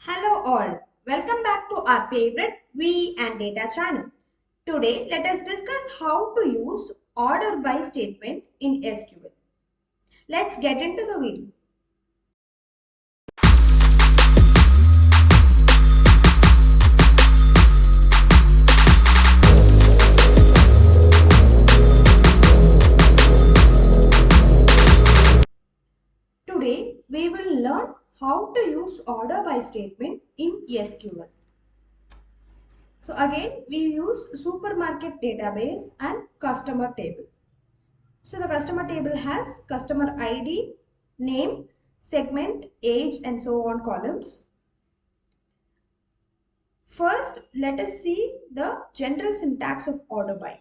Hello all, welcome back to our favorite V and Data channel. Today let us discuss how to use order by statement in SQL. Let's get into the video. Today we will learn how to use order by statement in SQL. So again we use supermarket database and customer table. So the customer table has customer ID, name, segment, age and so on columns. First, let us see the general syntax of order by.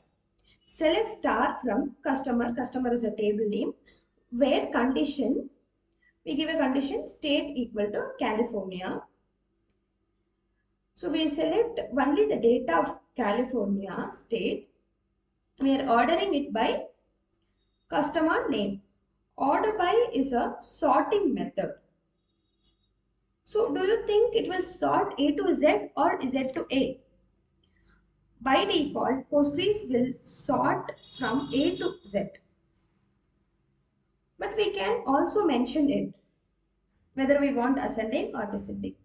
Select star from customer. Customer is a table name where condition, we give a condition state equal to California. So we select only the data of California state. We are ordering it by customer name. Order by is a sorting method. So do you think it will sort A to Z or Z to A? By default, Postgres will sort from A to Z. But we can also mention it, whether we want ascending or descending.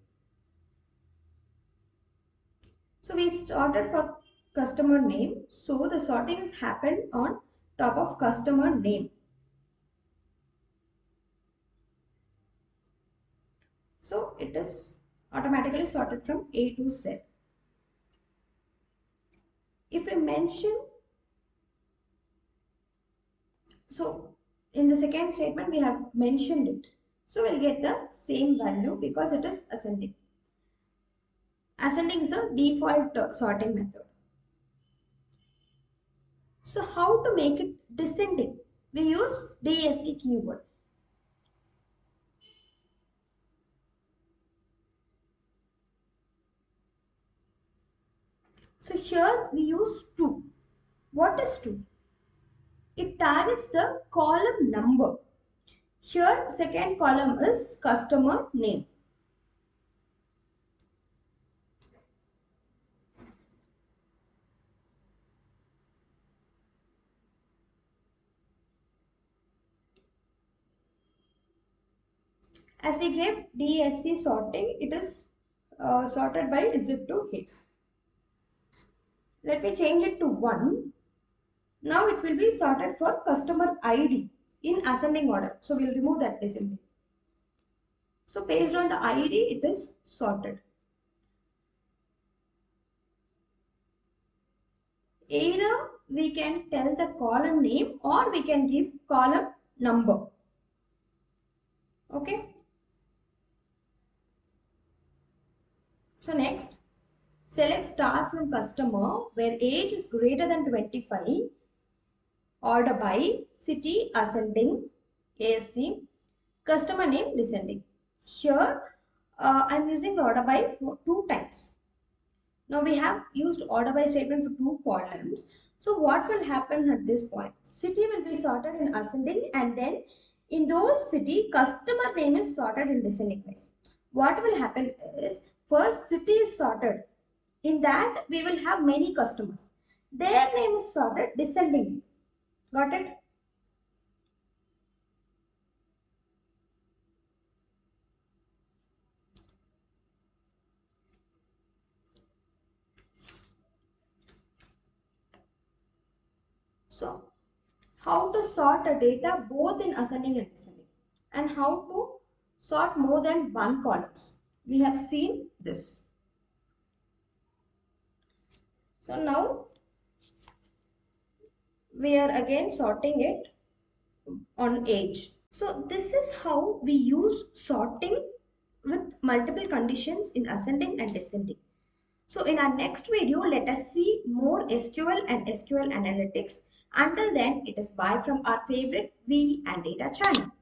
So we sorted for customer name. So the sorting has happened on top of customer name. So it is automatically sorted from A to Z. If we mention, so in the second statement we have mentioned it. So we'll get the same value because it is ascending. Ascending is a default sorting method. So how to make it descending? We use DSC keyword. So here we use to. What is to? It targets the column number. Here second column is customer name. As we gave DSC sorting, it is sorted by zip to hit. Let me change it to 1. Now it will be sorted for customer ID in ascending order. So we'll remove that descending. So based on the ID, it is sorted. Either we can tell the column name or we can give column number. Okay. So next, select star from customer where age is greater than 25. Order by city ascending, ASC, customer name descending. Here I am using the order by for 2 times. Now we have used order by statement for 2 columns. So what will happen at this point? City will be sorted in ascending and then in those city customer name is sorted in descending ways. What will happen is first city is sorted. In that we will have many customers. Their name is sorted descending. Got it? So how to sort a data both in ascending and descending and how to sort more than 1 columns. We have seen this. So now we are again sorting it on age. So this is how we use sorting with multiple conditions in ascending and descending. So in our next video, let us see more SQL and SQL analytics. Until then, it is bye from our favorite V and Data channel.